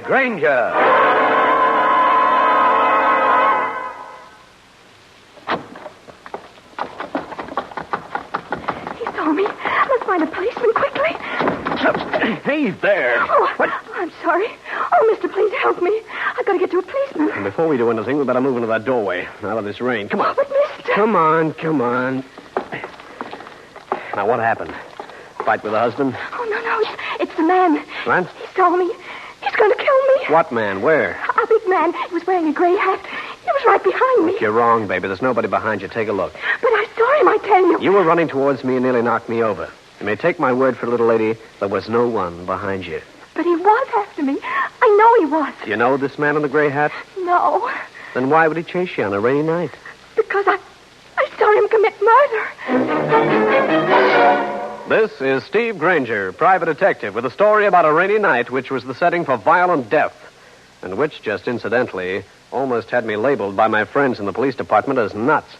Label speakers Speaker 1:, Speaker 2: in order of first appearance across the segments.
Speaker 1: with Granger.
Speaker 2: He saw me. Let's find a policeman quickly.
Speaker 1: Hey there.
Speaker 2: Oh,
Speaker 1: What?
Speaker 2: I'm sorry. Oh, mister, please help me. I've got to get to a policeman.
Speaker 1: And before we do anything, we better move into that doorway. Out of this rain. Come on.
Speaker 2: But, mister...
Speaker 1: Come on. Now, what happened? Fight with the husband?
Speaker 2: Oh, no. It's the man.
Speaker 1: What?
Speaker 2: He saw me. He's going to kill me.
Speaker 1: What man? Where?
Speaker 2: A big man. He was wearing a gray hat. He was right behind me.
Speaker 1: You're wrong, baby. There's nobody behind you. Take a look.
Speaker 2: But I saw him, I tell you.
Speaker 1: You were running towards me and nearly knocked me over. You may take my word for it, little lady, there was no one behind you.
Speaker 2: But he was after me. I know he was.
Speaker 1: You know this man in the gray hat?
Speaker 2: No.
Speaker 1: Then why would he chase you on a rainy night?
Speaker 2: Because I saw him commit murder.
Speaker 1: This is Steve Granger, private detective, with a story about a rainy night which was the setting for violent death, and which, just incidentally, almost had me labeled by my friends in the police department as nuts.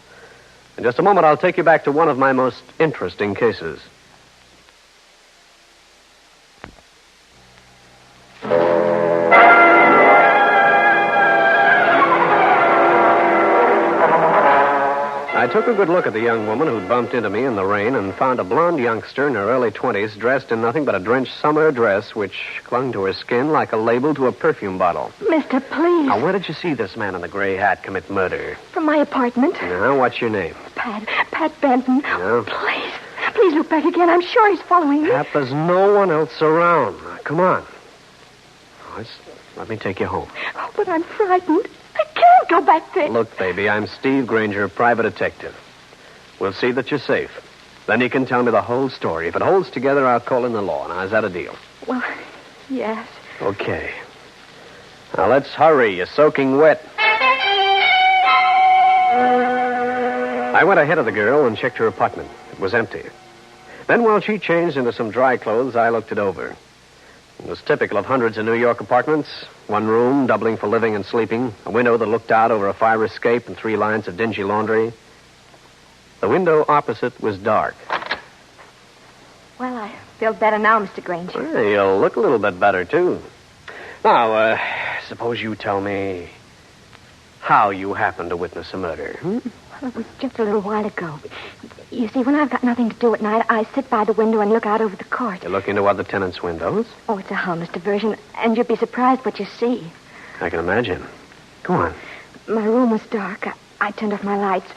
Speaker 1: In just a moment, I'll take you back to one of my most interesting cases. I took a good look at the young woman who'd bumped into me in the rain and found a blonde youngster in her early 20s dressed in nothing but a drenched summer dress which clung to her skin like a label to a perfume bottle.
Speaker 2: Mister, please.
Speaker 1: Now, where did you see this man in the gray hat commit murder?
Speaker 2: From my apartment.
Speaker 1: Now, what's your name?
Speaker 2: Pat Benton.
Speaker 1: Yeah.
Speaker 2: Please look back again. I'm sure he's following me.
Speaker 1: Pat, there's no one else around. Now, come on. Let me take you home.
Speaker 2: Oh, but I'm frightened. I can't go back there.
Speaker 1: Look, baby, I'm Steve Granger, private detective. We'll see that you're safe. Then you can tell me the whole story. If it holds together, I'll call in the law. Now, is that a deal?
Speaker 2: Well, yes.
Speaker 1: Okay. Now, let's hurry. You're soaking wet. I went ahead of the girl and checked her apartment. It was empty. Then, while she changed into some dry clothes, I looked it over. It was typical of hundreds of New York apartments. One room, doubling for living and sleeping. A window that looked out over a fire escape and 3 lines of dingy laundry. The window opposite was dark.
Speaker 2: Well, I feel better now, Mr. Granger.
Speaker 1: Well, you'll look a little bit better, too. Now, suppose you tell me how you happened to witness a murder.
Speaker 2: Well, it was just a little while ago. You see, when I've got nothing to do at night, I sit by the window and look out over the court.
Speaker 1: You look into other tenants' windows?
Speaker 2: Oh, it's a harmless diversion, and you'd be surprised what you see.
Speaker 1: I can imagine. Go on.
Speaker 2: My room was dark. I turned off my lights.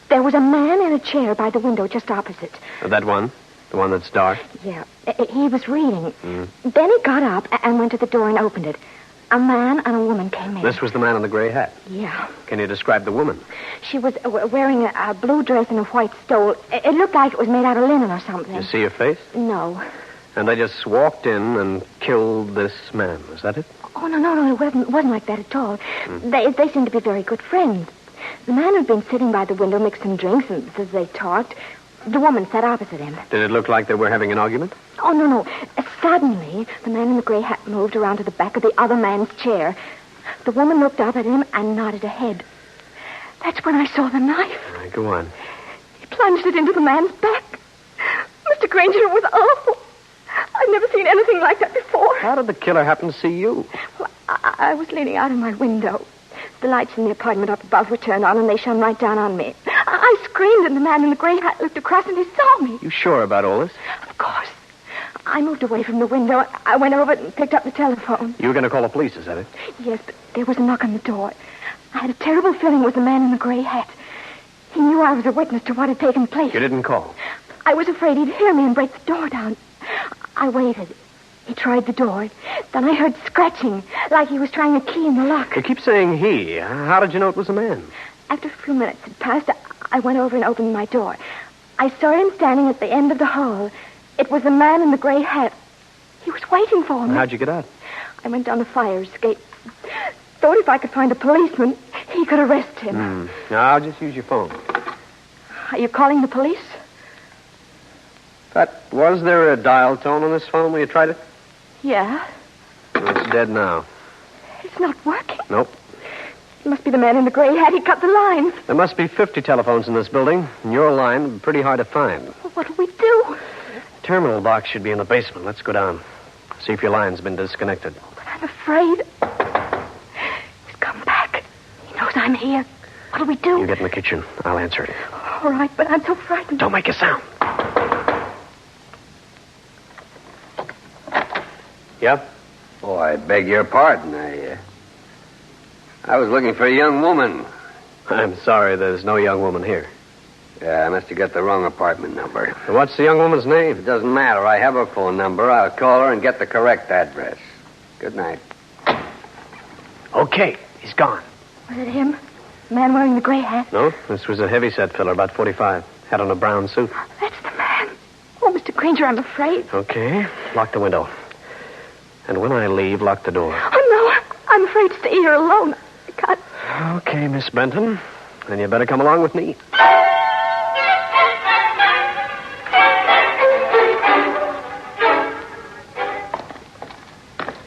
Speaker 2: There was a man in a chair by the window just opposite.
Speaker 1: That one? The one that's dark?
Speaker 2: Yeah. He was reading. Then he got up and went to the door and opened it. A man and a woman came in.
Speaker 1: This was the man in the gray hat?
Speaker 2: Yeah.
Speaker 1: Can you describe the woman?
Speaker 2: She was wearing a blue dress and a white stole. It looked like it was made out of linen or something.
Speaker 1: You see her face?
Speaker 2: No.
Speaker 1: And they just walked in and killed this man. Was that it?
Speaker 2: Oh, no. It wasn't like that at all. They seemed to be very good friends. The man had been sitting by the window mixing drinks, and as they talked, the woman sat opposite him.
Speaker 1: Did it look like they were having an argument?
Speaker 2: Oh, no. Suddenly, the man in the gray hat moved around to the back of the other man's chair. The woman looked up at him and nodded her head. That's when I saw the knife.
Speaker 1: All right, go on.
Speaker 2: He plunged it into the man's back. Mr. Granger, it was awful. I've never seen anything like that before.
Speaker 1: How did the killer happen to see you?
Speaker 2: Well, I was leaning out of my window. The lights in the apartment up above were turned on, and they shone right down on me. I screamed, and the man in the gray hat looked across, and he saw me.
Speaker 1: You sure about all this?
Speaker 2: Of course. I moved away from the window. I went over and picked up the telephone.
Speaker 1: You were going to call the police, is that it?
Speaker 2: Yes, but there was a knock on the door. I had a terrible feeling it was the man in the gray hat. He knew I was a witness to what had taken place.
Speaker 1: You didn't call?
Speaker 2: I was afraid he'd hear me and break the door down. I waited. He tried the door. Then I heard scratching, like he was trying a key in the lock.
Speaker 1: You keep saying he. How did you know it was a man?
Speaker 2: After a few minutes had passed, I went over and opened my door. I saw him standing at the end of the hall. It was the man in the gray hat. He was waiting for me.
Speaker 1: How'd you get out?
Speaker 2: I went down the fire escape. Thought if I could find a policeman, he could arrest him.
Speaker 1: Now, I'll just use your phone.
Speaker 2: Are you calling the police?
Speaker 1: Was there a dial tone on this phone when you tried it?
Speaker 2: Yeah.
Speaker 1: Well, it's dead now.
Speaker 2: It's not working.
Speaker 1: Nope.
Speaker 2: It must be the man in the gray hat. He cut the lines.
Speaker 1: There must be 50 telephones in this building, and your line would be pretty hard to find.
Speaker 2: Well, what'll we do?
Speaker 1: Terminal box should be in the basement. Let's go down. See if your line's been disconnected.
Speaker 2: But I'm I'm afraid. He's come back. He knows I'm here. What'll we do?
Speaker 1: You get in the kitchen. I'll answer it.
Speaker 2: All right, but I'm so frightened.
Speaker 1: Don't make a sound. Yeah?
Speaker 3: Oh, I beg your pardon. I was looking for a young woman.
Speaker 1: I'm sorry, there's no young woman here.
Speaker 3: Yeah, I must have got the wrong apartment number.
Speaker 1: What's the young woman's name?
Speaker 3: It doesn't matter. I have her phone number. I'll call her and get the correct address. Good night.
Speaker 1: Okay, he's gone.
Speaker 2: Was it him? The man wearing the gray hat?
Speaker 1: No, this was a heavy-set filler, about 45. Had on a brown suit.
Speaker 2: That's the man. Oh, Mr. Granger, I'm afraid.
Speaker 1: Okay, lock the window. And when I leave, lock the door.
Speaker 2: Oh, no. I'm afraid to stay here alone. I can't.
Speaker 1: Okay, Miss Benton. Then you better come along with me.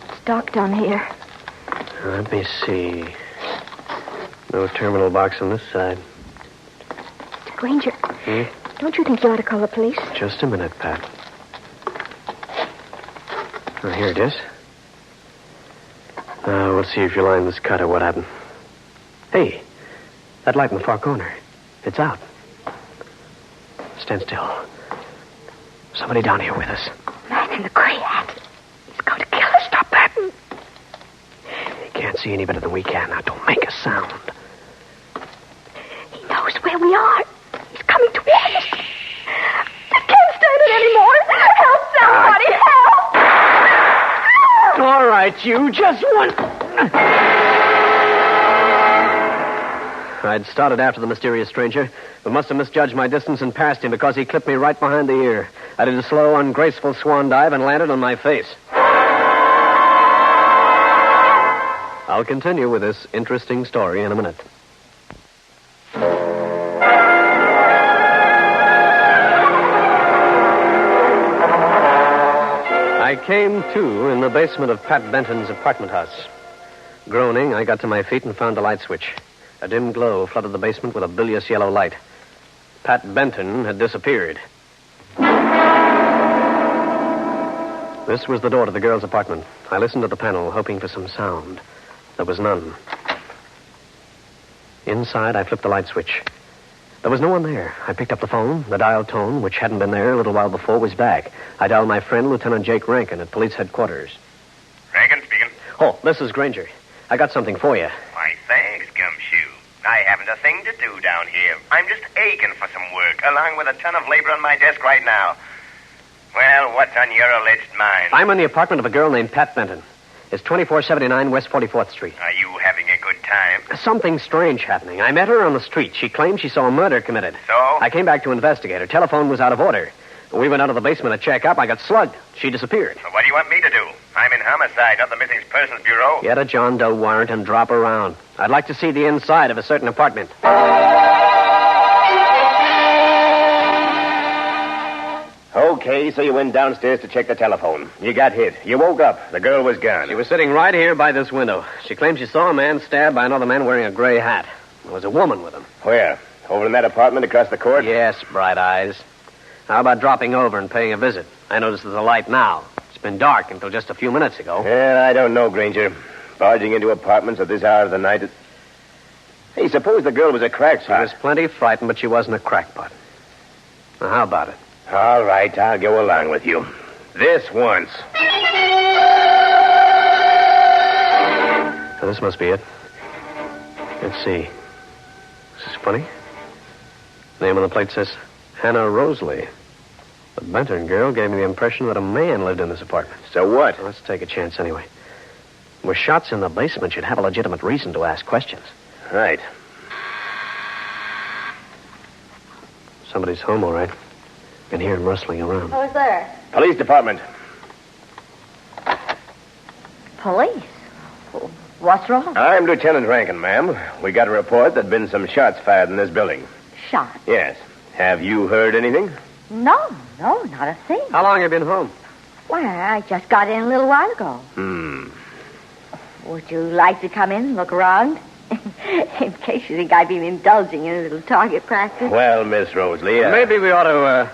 Speaker 2: It's dark down here.
Speaker 1: Let me see. No terminal box on this side.
Speaker 2: Mr. Granger, don't you think you ought to call the police?
Speaker 1: Just a minute, Pat. Oh, here it is. We'll see if you line this cut or what happened. Hey, that light in the far corner. It's out. Stand still. Somebody down here with us.
Speaker 2: Man in the gray hat. He's going to kill us. Stop that.
Speaker 1: He can't see any better than we can. Now, don't make a sound.
Speaker 2: He knows where we are. He's coming to us. I can't stand it anymore. Help, somebody. Help.
Speaker 1: All right, you. Just one. I'd started after the mysterious stranger, but must have misjudged my distance and passed him because he clipped me right behind the ear. I did a slow, ungraceful swan dive and landed on my face. I'll continue with this interesting story in a minute. I came to in the basement of Pat Benton's apartment house. Groaning, I got to my feet and found the light switch. A dim glow flooded the basement with a bilious yellow light. Pat Benton had disappeared. This was the door to the girl's apartment. I listened to the panel, hoping for some sound. There was none. Inside, I flipped the light switch. There was no one there. I picked up the phone. The dial tone, which hadn't been there a little while before, was back. I dialed my friend, Lieutenant Jake Rankin, at police headquarters.
Speaker 4: Rankin speaking.
Speaker 1: Oh, this is Granger. I got something for you.
Speaker 4: Why, thanks, Gumshoe. I haven't a thing to do down here. I'm just aching for some work, along with a ton of labor on my desk right now. Well, what's on your alleged mind?
Speaker 1: I'm in the apartment of a girl named Pat Benton. It's 2479 West 44th Street.
Speaker 4: Are you having a good time?
Speaker 1: Something strange happening. I met her on the street. She claimed she saw a murder committed.
Speaker 4: So?
Speaker 1: I came back to investigate. Her telephone was out of order. When we went out of the basement to check up, I got slugged. She disappeared.
Speaker 4: So what do you want me to do? I'm in homicide, not the Missing Persons Bureau.
Speaker 1: Get a John Doe warrant and drop around. I'd like to see the inside of a certain apartment.
Speaker 5: Okay, so you went downstairs to check the telephone. You got hit. You woke up. The girl was gone.
Speaker 1: She was sitting right here by this window. She claimed she saw a man stabbed by another man wearing a gray hat. There was a woman with him.
Speaker 5: Where? Over in that apartment across the court?
Speaker 1: Yes, bright eyes. How about dropping over and paying a visit? I notice there's a light now. It's been dark until just a few minutes ago.
Speaker 5: Yeah, I don't know, Granger. Barging into apartments at this hour of the night. Hey, suppose the girl was a crackpot.
Speaker 1: She was plenty frightened, but she wasn't a crackpot. Now, how about it?
Speaker 5: All right, I'll go along with you. This once.
Speaker 1: So this must be it. Let's see. This is funny. Name on the plate says Hannah Rosalie. The Benton girl gave me the impression that a man lived in this apartment.
Speaker 5: So what?
Speaker 1: Well, let's take a chance anyway. With shots in the basement, you'd have a legitimate reason to ask questions.
Speaker 5: Right.
Speaker 1: Somebody's home, all right. Can hear him rustling around.
Speaker 2: Who's there?
Speaker 5: Police department.
Speaker 2: Police? What's wrong?
Speaker 5: I'm Lieutenant Rankin, ma'am. We got a report there'd been some shots fired in this building.
Speaker 2: Shot?
Speaker 5: Yes. Have you heard anything?
Speaker 2: No, not a thing.
Speaker 1: How long have you been home?
Speaker 2: Why, I just got in a little while ago. Would you like to come in and look around? In case you think I've been indulging in a little target practice.
Speaker 5: Well, Miss Rosalie,
Speaker 1: Maybe we ought to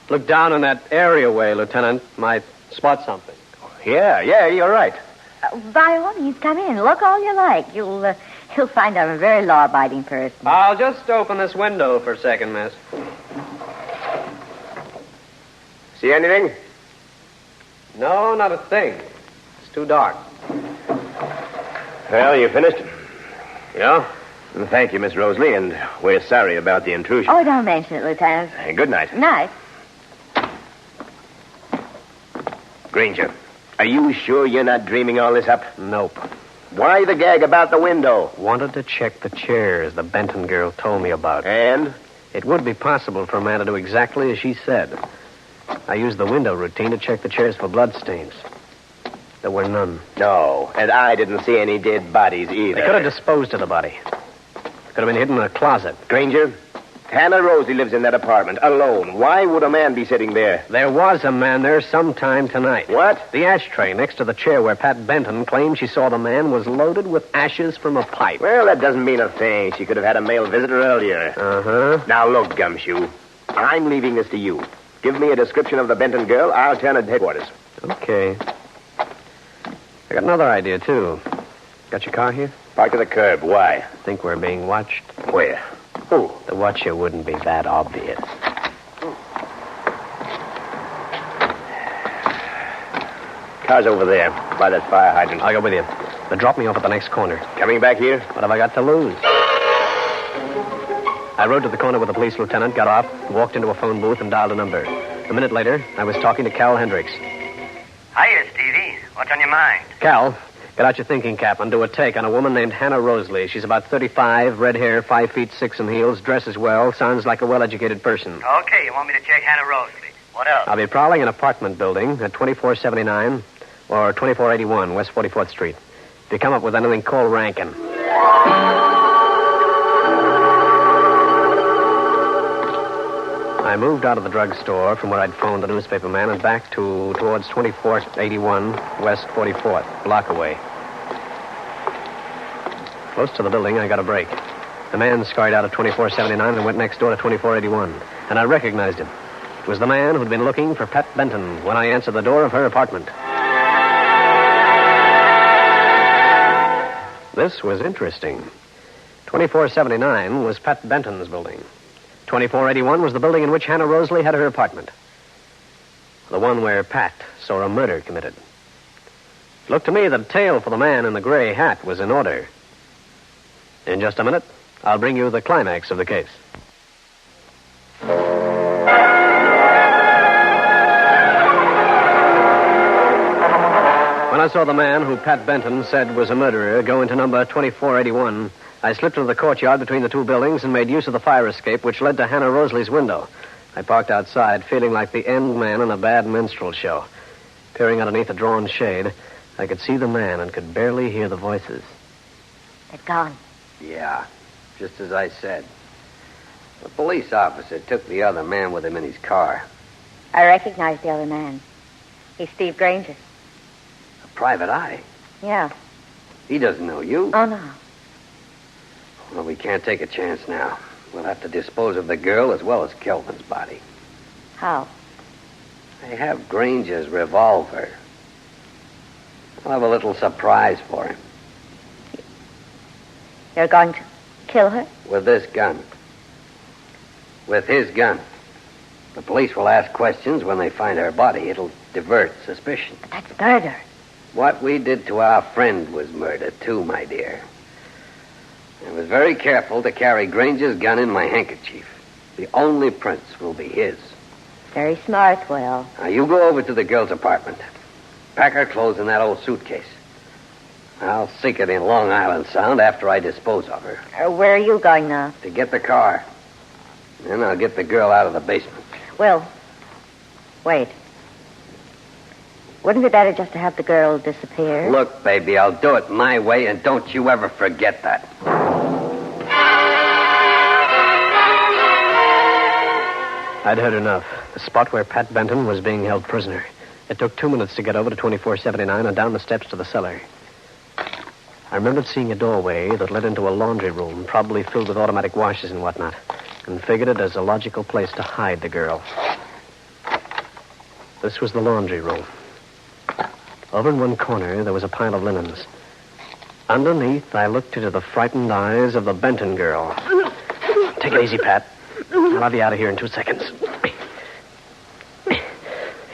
Speaker 1: look down in that areaway, Lieutenant. Might spot something.
Speaker 5: Yeah, you're right.
Speaker 6: By all means, come in. Look all you like. You'll find I'm a very law-abiding person.
Speaker 1: I'll just open this window for a second, miss.
Speaker 5: See anything?
Speaker 1: No, not a thing. It's too dark.
Speaker 5: Well, you finished?
Speaker 1: Yeah?
Speaker 5: Thank you, Miss Rosalie, and we're sorry about the intrusion.
Speaker 6: Oh, don't mention it, Lieutenant.
Speaker 5: Good night.
Speaker 6: Night.
Speaker 5: Granger, are you sure you're not dreaming all this up?
Speaker 1: Nope.
Speaker 5: Why the gag about the window?
Speaker 1: Wanted to check the chairs the Benton girl told me about.
Speaker 5: And?
Speaker 1: It would be possible for a man to do exactly as she said. I used the window routine to check the chairs for bloodstains. There were none.
Speaker 5: No, and I didn't see any dead bodies either.
Speaker 1: They could have disposed of the body. Could have been hidden in a closet.
Speaker 5: Granger, Hannah Rosie lives in that apartment, alone. Why would a man be sitting there?
Speaker 1: There was a man there sometime tonight.
Speaker 5: What?
Speaker 1: The ashtray next to the chair where Pat Benton claimed she saw the man was loaded with ashes from a pipe.
Speaker 5: Well, that doesn't mean a thing. She could have had a male visitor earlier.
Speaker 1: Uh-huh.
Speaker 5: Now, look, Gumshoe. I'm leaving this to you. Give me a description of the Benton girl. I'll turn at headquarters.
Speaker 1: Okay. I got another idea, too. Got your car here?
Speaker 5: Parked to the curb. Why?
Speaker 1: Think we're being watched?
Speaker 5: Where? Who?
Speaker 1: The watcher wouldn't be that obvious.
Speaker 5: Car's over there, by that fire hydrant.
Speaker 1: I'll go with you. But drop me off at the next corner.
Speaker 5: Coming back here?
Speaker 1: What have I got to lose? I rode to the corner with the police lieutenant, got off, walked into a phone booth, and dialed a number. A minute later, I was talking to Cal Hendrix.
Speaker 4: Hiya, Stevie. What's on your mind?
Speaker 1: Cal, get out your thinking cap and do a take on a woman named Hannah Rosalie. She's about 35, red hair, 5 feet 6 in heels, dresses well, sounds like a well-educated person.
Speaker 4: Okay, you want me to check Hannah Rosalie. What else?
Speaker 1: I'll be prowling an apartment building at 2479 or 2481 West 44th Street. If you come up with anything, call Rankin. I moved out of the drugstore from where I'd phoned the newspaperman and back towards 2481 West 44th, block away. Close to the building, I got a break. The man scurried out of 2479 and went next door to 2481, and I recognized him. It was the man who'd been looking for Pat Benton when I answered the door of her apartment. This was interesting. 2479 was Pat Benton's building. 2481 was the building in which Hannah Rosalie had her apartment. The one where Pat saw a murder committed. It looked to me that the tale for the man in the gray hat was in order. In just a minute, I'll bring you the climax of the case. When I saw the man who Pat Benton said was a murderer go into number 2481, I slipped into the courtyard between the two buildings and made use of the fire escape which led to Hannah Rosalie's window. I parked outside, feeling like the end man in a bad minstrel show. Peering underneath a drawn shade, I could see the man and could barely hear the voices.
Speaker 6: They're gone.
Speaker 3: Yeah, just as I said. The police officer took the other man with him in his car.
Speaker 6: I recognize the other man. He's Steve Granger.
Speaker 3: A private eye.
Speaker 6: Yeah.
Speaker 3: He doesn't know you.
Speaker 6: Oh, no.
Speaker 3: Well, we can't take a chance now. We'll have to dispose of the girl as well as Kelvin's body.
Speaker 6: How?
Speaker 3: They have Granger's revolver. I'll have a little surprise for him.
Speaker 6: You're going to kill her?
Speaker 3: With this gun. With his gun. The police will ask questions when they find her body. It'll divert suspicion.
Speaker 6: But that's murder.
Speaker 3: What we did to our friend was murder, too, my dear. I was very careful to carry Granger's gun in my handkerchief. The only prints will be his.
Speaker 6: Very smart, Will.
Speaker 3: Now, you go over to the girl's apartment. Pack her clothes in that old suitcase. I'll sink it in Long Island Sound after I dispose of her.
Speaker 6: Where are you going now?
Speaker 3: To get the car. Then I'll get the girl out of the basement.
Speaker 6: Will, wait. Wouldn't it be better just to have the girl disappear?
Speaker 3: Look, baby, I'll do it my way, and don't you ever forget that.
Speaker 1: I'd heard enough. The spot where Pat Benton was being held prisoner. It took 2 minutes to get over to 2479 and down the steps to the cellar. I remembered seeing a doorway that led into a laundry room, probably filled with automatic washers and whatnot, and figured it as a logical place to hide the girl. This was the laundry room. Over in one corner, there was a pile of linens. Underneath, I looked into the frightened eyes of the Benton girl. Take it easy, Pat. I'll have you out of here in 2 seconds.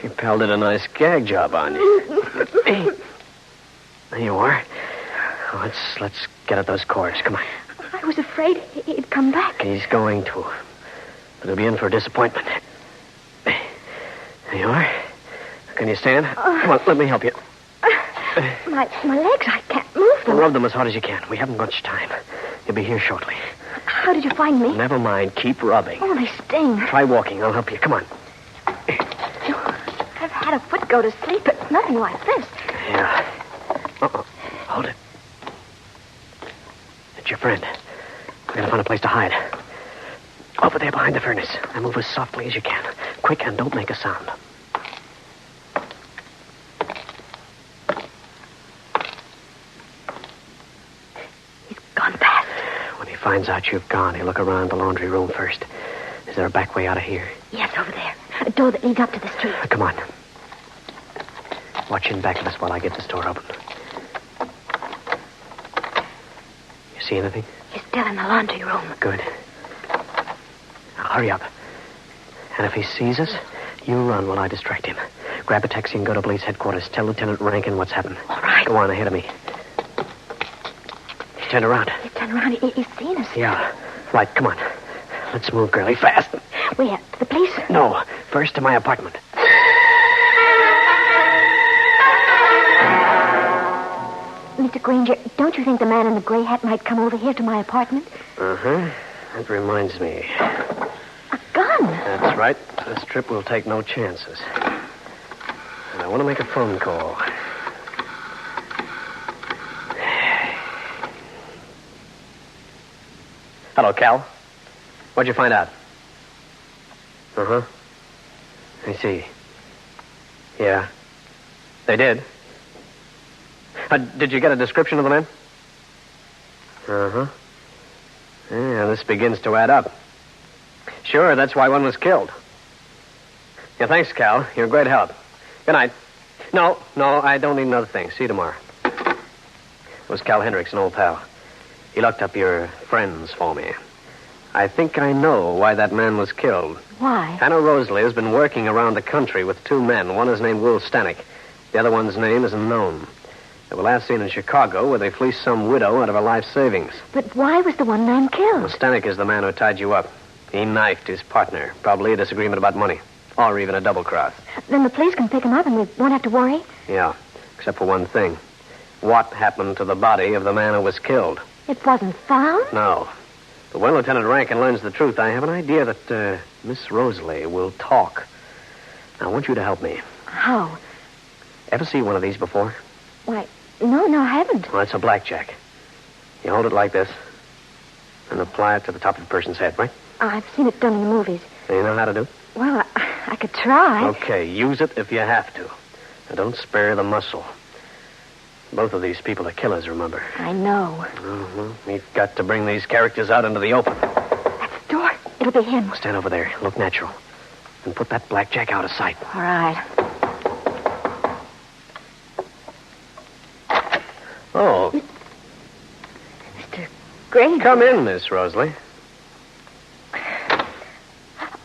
Speaker 1: Your pal did a nice gag job on you. There you are. Let's get at those cords. Come on.
Speaker 2: I was afraid he'd come back.
Speaker 1: He's going to. But he'll be in for a disappointment. There you are. Can you stand? Come on, let me help you.
Speaker 2: My legs, I can't move them.
Speaker 1: Rub them as hard as you can. We haven't much time. You'll be here shortly.
Speaker 2: How did you find me?
Speaker 1: Never mind. Keep rubbing.
Speaker 2: Oh, they sting.
Speaker 1: Try walking. I'll help you. Come on.
Speaker 2: I've had a foot go to sleep, but nothing like this.
Speaker 1: Yeah. Uh-oh. Hold it. It's your friend. We're going to find a place to hide. Over there behind the furnace. Now move as softly as you can. Quick, and don't make a sound.
Speaker 2: He's gone past.
Speaker 1: When he finds out you've gone, he'll look around the laundry room first. Is there a back way out of here?
Speaker 2: Yes, over there. A door that leads up to the street.
Speaker 1: Come on. Watch in back of us while I get this door open. You see anything?
Speaker 2: He's still in the laundry room.
Speaker 1: Good. Now, hurry up. And if he sees us, you run while I distract him. Grab a taxi and go to police headquarters. Tell Lieutenant Rankin what's happened.
Speaker 2: All right.
Speaker 1: Go on ahead of me. Turn around.
Speaker 2: He's turned around. He's seen us.
Speaker 1: Yeah. Right, come on. Let's move, girlie, fast.
Speaker 2: Where? The police?
Speaker 1: No. First to my apartment.
Speaker 2: Mr. Granger, don't you think the man in the gray hat might come over here to my apartment?
Speaker 1: Uh-huh. That reminds me.
Speaker 2: A gun?
Speaker 1: That's right. This trip will take no chances. And I want to make a phone call. Hello, Cal. What'd you find out? Uh-huh. I see. Yeah. They did. Did you get a description of the man? Uh-huh. Yeah, this begins to add up. Sure, that's why one was killed. Yeah, thanks, Cal. You're a great help. Good night. No, I don't need another thing. See you tomorrow. It was Cal Hendrix, an old pal. He looked up your friends for me. I think I know why that man was killed.
Speaker 2: Why?
Speaker 1: Hannah Rosalie has been working around the country with 2 men. One is named Will Stanek. The other one's name isn't known. They were last seen in Chicago, where they fleeced some widow out of her life savings.
Speaker 2: But why was the one man killed?
Speaker 1: Well, Stanek is the man who tied you up. He knifed his partner. Probably a disagreement about money. Or even a double cross.
Speaker 2: Then the police can pick him up and we won't have to worry?
Speaker 1: Yeah, except for one thing. What happened to the body of the man who was killed?
Speaker 2: It wasn't found?
Speaker 1: No. But when Lieutenant Rankin learns the truth, I have an idea that Miss Rosalie will talk. Now, I want you to help me.
Speaker 2: How?
Speaker 1: Ever see one of these before?
Speaker 2: Why, no, I haven't.
Speaker 1: Well, it's a blackjack. You hold it like this and apply it to the top of the person's head, right?
Speaker 2: I've seen it done in the movies.
Speaker 1: Do you know how to do it?
Speaker 2: Well, I could try.
Speaker 1: Okay, use it if you have to. Now, don't spare the muscle. Both of these people are killers, remember?
Speaker 2: I know.
Speaker 1: Mm-hmm. We've got to bring these characters out into the open.
Speaker 2: That's the door. It'll be him.
Speaker 1: Stand over there. Look natural. And put that blackjack out of sight.
Speaker 2: All right.
Speaker 1: Oh.
Speaker 2: Mr. Granger.
Speaker 1: Come in, Miss Rosalie.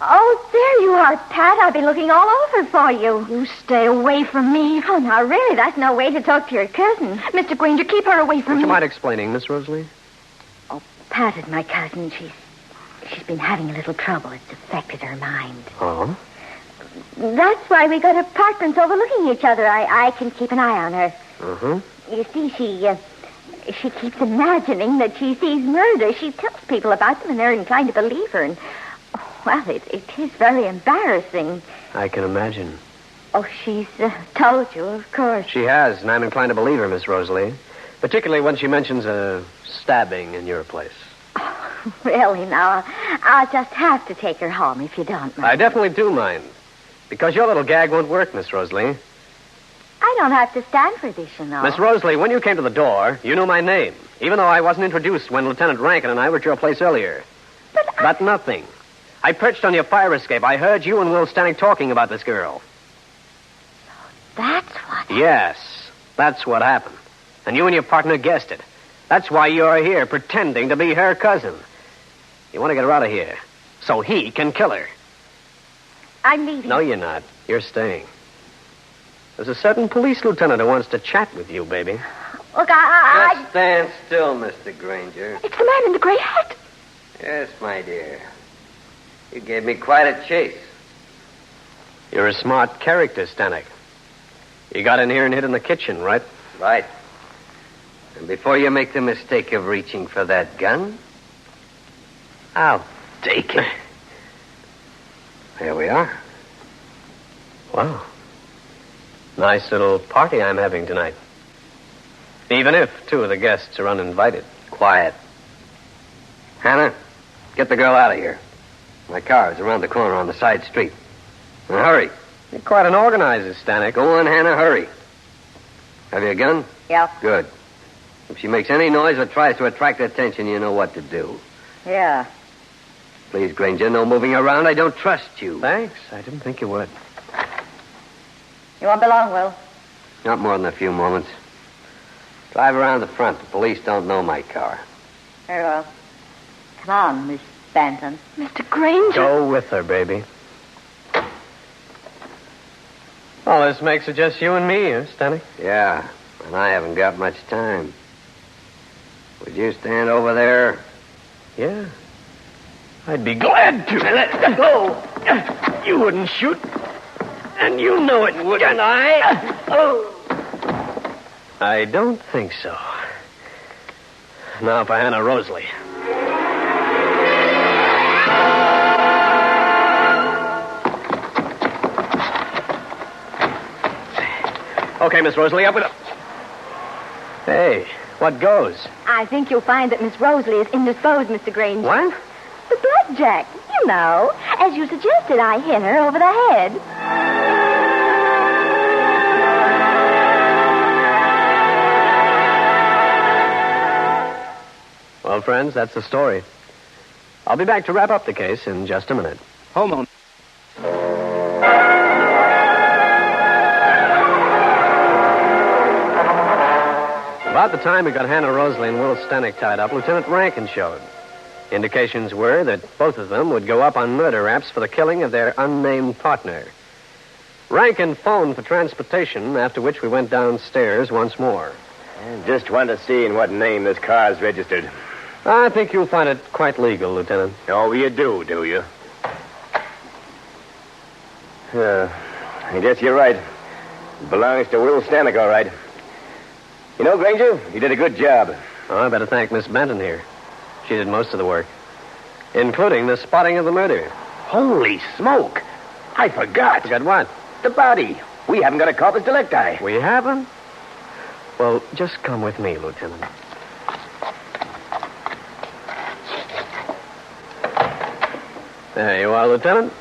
Speaker 6: Oh, there you are, Pat. I've been looking all over for you.
Speaker 2: You stay away from me.
Speaker 6: Oh, now, really, that's no way to talk to your cousin.
Speaker 2: Mr. Granger, keep her away from
Speaker 1: Would
Speaker 2: me.
Speaker 1: you mind explaining, Miss Rosalie?
Speaker 6: Oh, Pat is my cousin. She's been having a little trouble. It's affected her mind.
Speaker 1: Oh?
Speaker 6: That's why we got apartments overlooking each other. I can keep an eye on her.
Speaker 1: Mm-hmm.
Speaker 6: You see, she keeps imagining that she sees murder. She tells people about them, and they're inclined to believe her. And, well, it is very embarrassing.
Speaker 1: I can imagine.
Speaker 6: Oh, she's told you, of course.
Speaker 1: She has, and I'm inclined to believe her, Miss Rosalie. Particularly when she mentions a stabbing in your place.
Speaker 6: Oh, really, now, I'll just have to take her home if you don't mind.
Speaker 1: I definitely do mind. Because your little gag won't work, Miss Rosalie.
Speaker 6: I don't have to stand for this, you know.
Speaker 1: Miss Rosalie, when you came to the door, you knew my name. Even though I wasn't introduced when Lieutenant Rankin and I were at your place earlier. But nothing. I perched on your fire escape. I heard you and Will Stanek talking about this girl.
Speaker 6: That's what...
Speaker 1: Yes. That's what happened. And you and your partner guessed it. That's why you're here, pretending to be her cousin. You want to get her out of here so he can kill her.
Speaker 6: I'm leaving.
Speaker 1: No, you're not. You're staying. There's a certain police lieutenant who wants to chat with you, baby.
Speaker 6: Look,
Speaker 3: Just stand still, Mr. Granger.
Speaker 2: It's the man in the gray hat.
Speaker 3: Yes, my dear. You gave me quite a chase.
Speaker 1: You're a smart character, Stanek. You got in here and hid in the kitchen, right?
Speaker 3: Right. And before you make the mistake of reaching for that gun, I'll take it. There we are.
Speaker 1: Wow. Nice little party I'm having tonight. Even if two of the guests are uninvited.
Speaker 3: Quiet. Hannah, get the girl out of here. My car is around the corner on the side street. And hurry.
Speaker 1: You're quite an organizer, Stanek.
Speaker 3: Go on, Hannah, hurry. Have you a gun?
Speaker 6: Yeah.
Speaker 3: Good. If she makes any noise or tries to attract attention, you know what to do.
Speaker 6: Yeah.
Speaker 3: Please, Granger, no moving around. I don't trust you.
Speaker 1: Thanks. I didn't think you would.
Speaker 6: You won't be long, Will.
Speaker 3: Not more than a few moments. Drive around the front. The police don't know my car.
Speaker 6: Very well. Come on, Miss Bantam.
Speaker 2: Mr. Granger.
Speaker 1: Go with her, baby. Well, this makes it just you and me, Stanek?
Speaker 3: Yeah, and I haven't got much time. Would you stand over there?
Speaker 1: Yeah. I'd be glad to. Let go. You wouldn't shoot. And you know it, wouldn't I? Oh. I don't think so. Now for Hannah Rosalie. Okay, Miss Rosalie, up with it. Hey, what goes?
Speaker 2: I think you'll find that Miss Rosalie is indisposed, Mr. Granger.
Speaker 1: What?
Speaker 2: The blackjack. You know. As you suggested, I hit her over the head.
Speaker 1: Well, friends, that's the story. I'll be back to wrap up the case in just a minute.
Speaker 7: Hold on.
Speaker 1: About the time we got Hannah Rosalie and Will Stanek tied up, Lieutenant Rankin showed. Indications were that both of them would go up on murder raps for the killing of their unnamed partner. Rankin phoned for transportation, after which we went downstairs once more.
Speaker 5: Just want to see in what name this car's registered.
Speaker 1: I think you'll find it quite legal, Lieutenant.
Speaker 5: Oh, you do you? I guess you're right. It belongs to Will Stanek, all right. You know, Granger, you did a good job.
Speaker 1: Oh, I better thank Miss Benton here. She did most of the work, including the spotting of the murder.
Speaker 5: Holy smoke! I forgot.
Speaker 1: Forgot what?
Speaker 5: The body. We haven't got a corpus delicti.
Speaker 1: We haven't? Well, just come with me, Lieutenant. There you are, Lieutenant.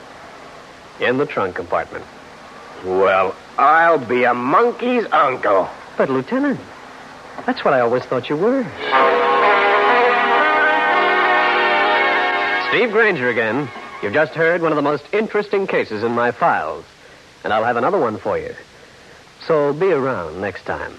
Speaker 1: In the trunk compartment.
Speaker 5: Well, I'll be a monkey's uncle.
Speaker 1: But, Lieutenant, that's what I always thought you were. Steve Granger again. You've just heard one of the most interesting cases in my files. And I'll have another one for you. So be around next time.